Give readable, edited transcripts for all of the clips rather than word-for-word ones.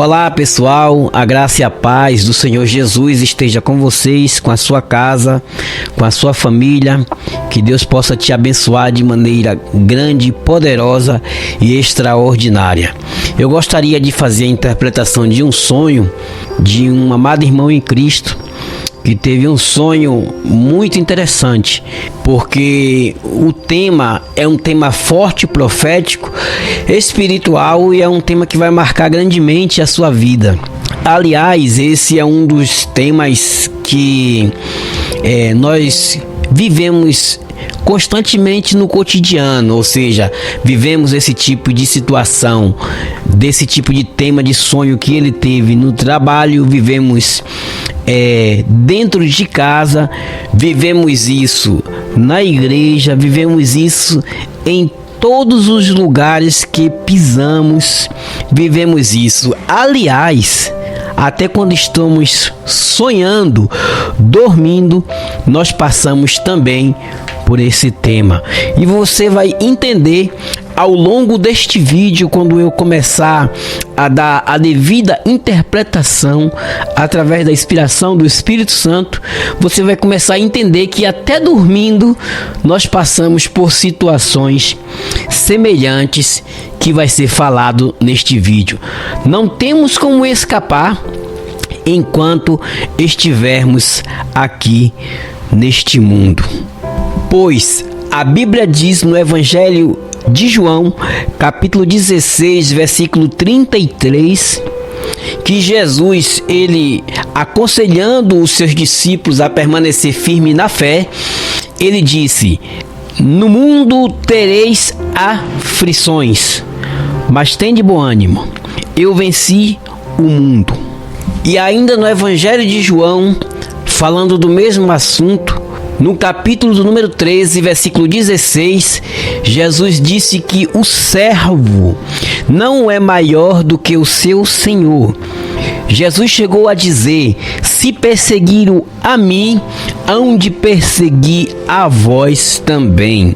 Olá pessoal, a graça e a paz do Senhor Jesus esteja com vocês, com a sua casa, com a sua família. Que Deus possa te abençoar de maneira grande, poderosa e extraordinária. Eu gostaria de fazer a interpretação de um sonho de um amado irmão em Cristo que teve um sonho muito interessante, porque o tema é um tema forte, profético, espiritual, e é um tema que vai marcar grandemente a sua vida. Aliás, esse é um dos temas que nós vivemos constantemente no cotidiano, ou seja, vivemos esse tipo de situação, desse tipo de tema de sonho que ele teve no trabalho, vivemos dentro de casa, vivemos isso na igreja, vivemos isso em todos os lugares que pisamos, vivemos isso. Aliás, até quando estamos sonhando, dormindo, nós passamos também por esse tema. E você vai entender ao longo deste vídeo, quando eu começar a dar a devida interpretação através da inspiração do Espírito Santo, você vai começar a entender que até dormindo nós passamos por situações semelhantes que vai ser falado neste vídeo. Não temos como escapar enquanto estivermos aqui neste mundo. Pois a Bíblia diz no Evangelho de João, capítulo 16, versículo 33, que Jesus, ele aconselhando os seus discípulos a permanecer firme na fé, ele disse: no mundo tereis aflições, mas tende bom ânimo, eu venci o mundo. E ainda no Evangelho de João, falando do mesmo assunto, no capítulo do número 13, versículo 16, Jesus disse que o servo não é maior do que o seu senhor. Jesus chegou a dizer: se perseguiram a mim, hão de perseguir a vós também.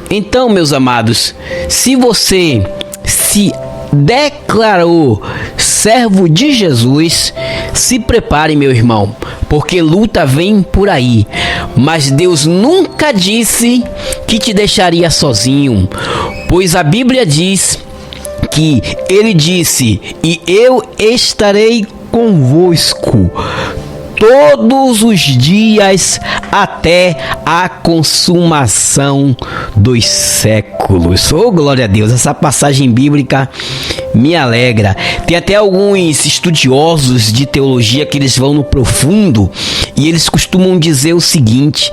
Então, meus amados, se você se declarou servo de Jesus, se prepare, meu irmão, porque luta vem por aí. Mas Deus nunca disse que te deixaria sozinho, pois a Bíblia diz que ele disse: e eu estarei convosco todos os dias até a consumação dos séculos. Oh, glória a Deus! Essa passagem bíblica me alegra. Tem até alguns estudiosos de teologia que eles vão no profundo e eles costumam dizer o seguinte,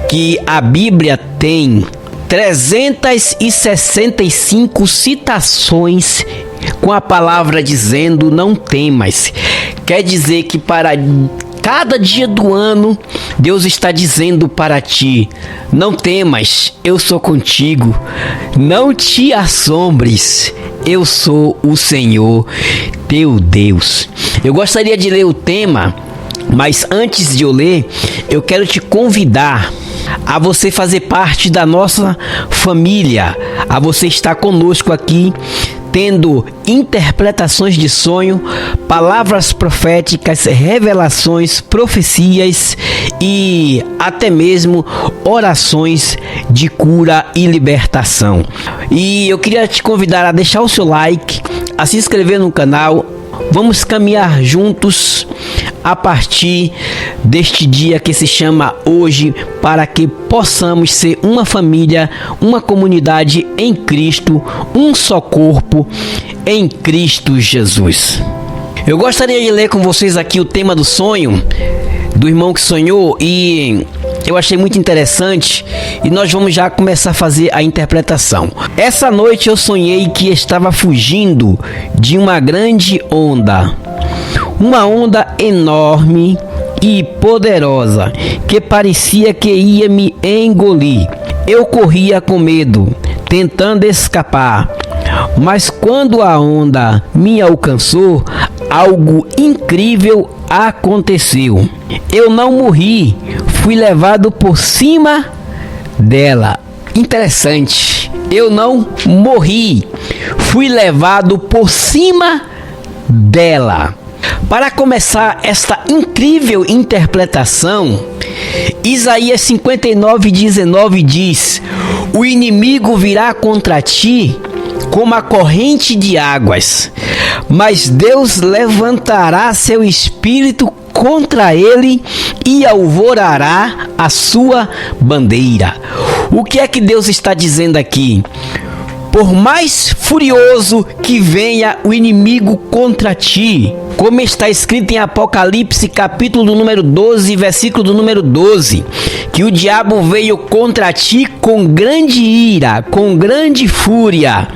que a Bíblia tem 365 citações com a palavra dizendo não temas. Quer dizer que para cada dia do ano, Deus está dizendo para ti: não temas, eu sou contigo. Não te assombres, eu sou o Senhor, teu Deus. Eu gostaria de ler o tema, mas antes de eu ler, eu quero te convidar a você fazer parte da nossa família, a você estar conosco aqui, tendo interpretações de sonho, palavras proféticas, revelações, profecias e até mesmo orações de cura e libertação. E eu queria te convidar a deixar o seu like, a se inscrever no canal. Vamos caminhar juntos a partir deste dia que se chama hoje, para que possamos ser uma família, uma comunidade em Cristo, um só corpo em Cristo Jesus. Eu gostaria de ler com vocês aqui o tema do sonho do irmão que sonhou, e eu achei muito interessante, e nós vamos já começar a fazer a interpretação. Essa noite eu sonhei que estava fugindo de uma grande onda, uma onda enorme e poderosa que parecia que ia me engolir. Eu corria com medo, tentando escapar, mas quando a onda me alcançou, algo incrível aconteceu. Eu não morri, fui levado por cima dela. Interessante, eu não morri, fui levado por cima dela. Para começar esta incrível interpretação, Isaías 59:19 diz: o inimigo virá contra ti como a corrente de águas, mas Deus levantará seu espírito contra ele e alvorará a sua bandeira. O que é que Deus está dizendo aqui? Por mais furioso que venha o inimigo contra ti, como está escrito em Apocalipse capítulo número 12, versículo do número 12, que o diabo veio contra ti com grande ira, com grande fúria.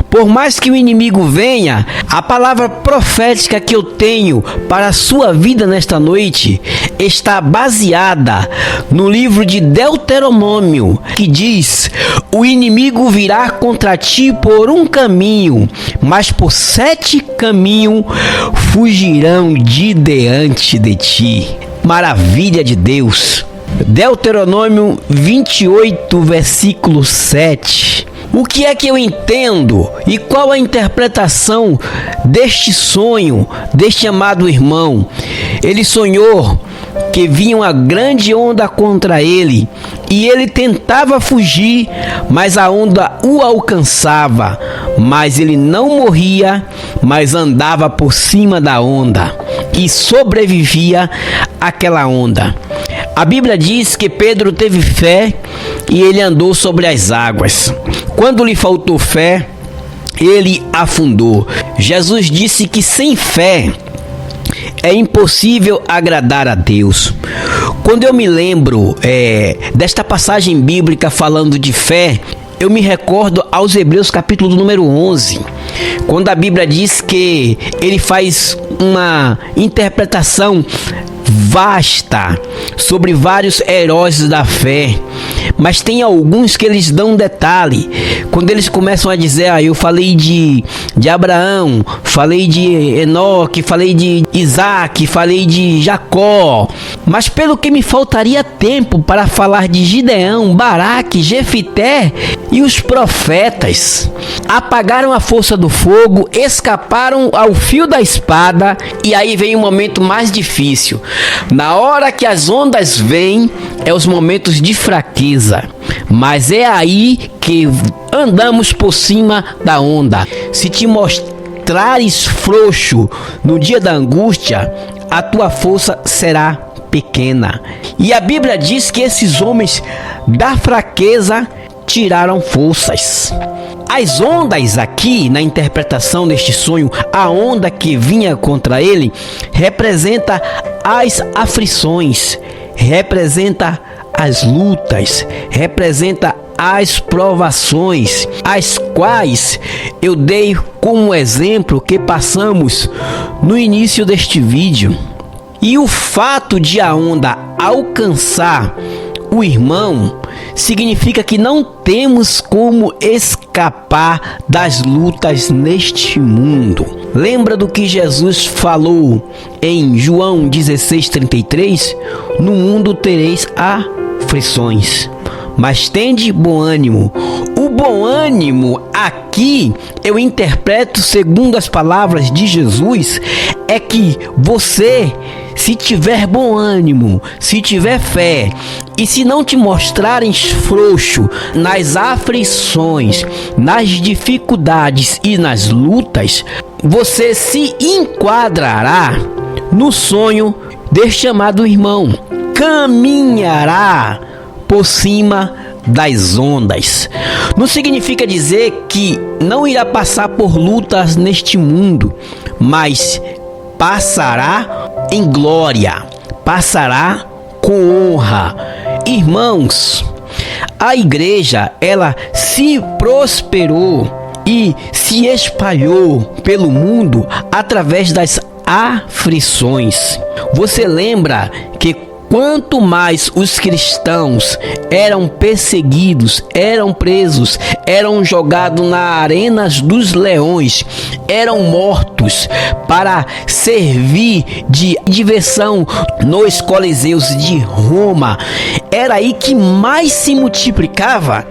Por mais que o inimigo venha, a palavra profética que eu tenho para a sua vida nesta noite está baseada no livro de Deuteronômio, que diz: o inimigo virá contra ti por um caminho, mas por 7 caminhos fugirão de diante de ti. Maravilha de Deus. Deuteronômio 28, versículo 7. O que é que eu entendo e qual a interpretação deste sonho deste amado irmão? Ele sonhou que vinha uma grande onda contra ele e ele tentava fugir, mas a onda o alcançava, mas ele não morria, mas andava por cima da onda e sobrevivia àquela onda. A Bíblia diz que Pedro teve fé e ele andou sobre as águas. Quando lhe faltou fé, ele afundou. Jesus disse que sem fé é impossível agradar a Deus. Quando eu me lembro desta passagem bíblica falando de fé, eu me recordo aos Hebreus capítulo número 11, quando a Bíblia diz que ele faz uma interpretação vasta sobre vários heróis da fé, mas tem alguns que eles dão um detalhe. Quando eles começam a dizer: eu falei de Abraão, falei de Enoque, falei de Isaac, falei de Jacó, mas pelo que me faltaria tempo para falar de Gideão, Baraque, Jefité e os profetas. Apagaram a força do fogo, escaparam ao fio da espada, e aí vem o momento mais difícil. Na hora que as ondas vêm, é os momentos de fraqueza, mas é aí que andamos por cima da onda. Se te mostrares frouxo no dia da angústia, a tua força será pequena. E a Bíblia diz que esses homens da fraqueza tiraram forças. As ondas aqui, na interpretação deste sonho, a onda que vinha contra ele representa as aflições, representa as lutas, representa as provações, as quais eu dei como exemplo que passamos no início deste vídeo. E o fato de a onda alcançar o irmão significa que não temos como escapar das lutas neste mundo. Lembra do que Jesus falou em João 16:33? No mundo tereis aflições, mas tende bom ânimo. O bom ânimo aqui eu interpreto segundo as palavras de Jesus, é que você, se tiver bom ânimo, se tiver fé, e se não te mostrares frouxo nas aflições, nas dificuldades e nas lutas, você se enquadrará no sonho deste amado irmão. Caminhará por cima das ondas. Não significa dizer que não irá passar por lutas neste mundo, mas passará em glória, passará com honra. Irmãos, a igreja, ela se prosperou e se espalhou pelo mundo através das aflições. Você lembra que quanto mais os cristãos eram perseguidos, eram presos, eram jogados nas arenas dos leões, eram mortos para servir de diversão nos coliseus de Roma, era aí que mais se multiplicava,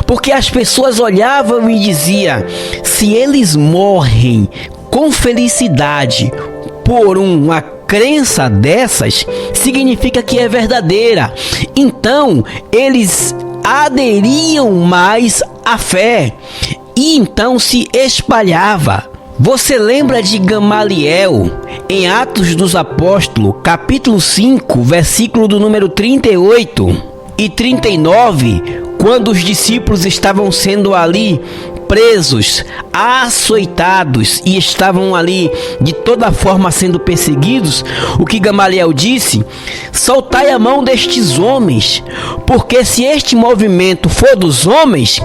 porque as pessoas olhavam e diziam: se eles morrem com felicidade por uma crença dessas, significa que é verdadeira. Então, eles aderiam mais à fé e então se espalhava. Você lembra de Gamaliel em Atos dos Apóstolos, capítulo 5, versículo do número 38 e 39, quando os discípulos estavam sendo ali presos, açoitados e estavam ali de toda forma sendo perseguidos? O que Gamaliel disse: soltai a mão destes homens, porque se este movimento for dos homens,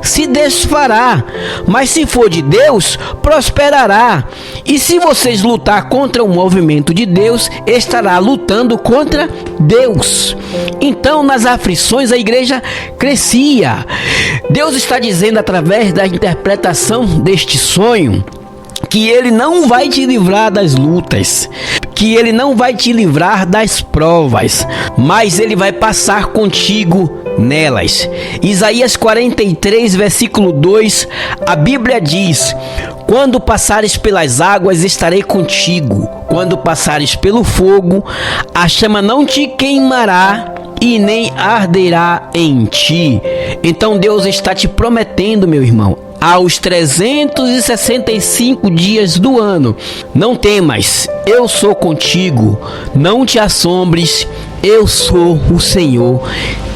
se desfará, mas se for de Deus, prosperará. E se vocês lutar contra o movimento de Deus, estará lutando contra Deus. Então, nas aflições, a igreja crescia. Deus está dizendo através da interpretação deste sonho que Ele não vai te livrar das lutas, que Ele não vai te livrar das provas, mas Ele vai passar contigo nelas. Isaías 43, versículo 2, a Bíblia diz: quando passares pelas águas, estarei contigo. Quando passares pelo fogo, a chama não te queimará e nem arderá em ti. Então Deus está te prometendo, meu irmão, aos 365 dias do ano: não temas, eu sou contigo, não te assombres, eu sou o Senhor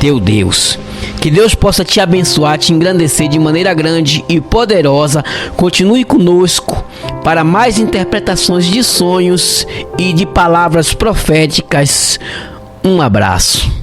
teu Deus. Que Deus possa te abençoar, te engrandecer de maneira grande e poderosa. Continue conosco para mais interpretações de sonhos e de palavras proféticas. Um abraço.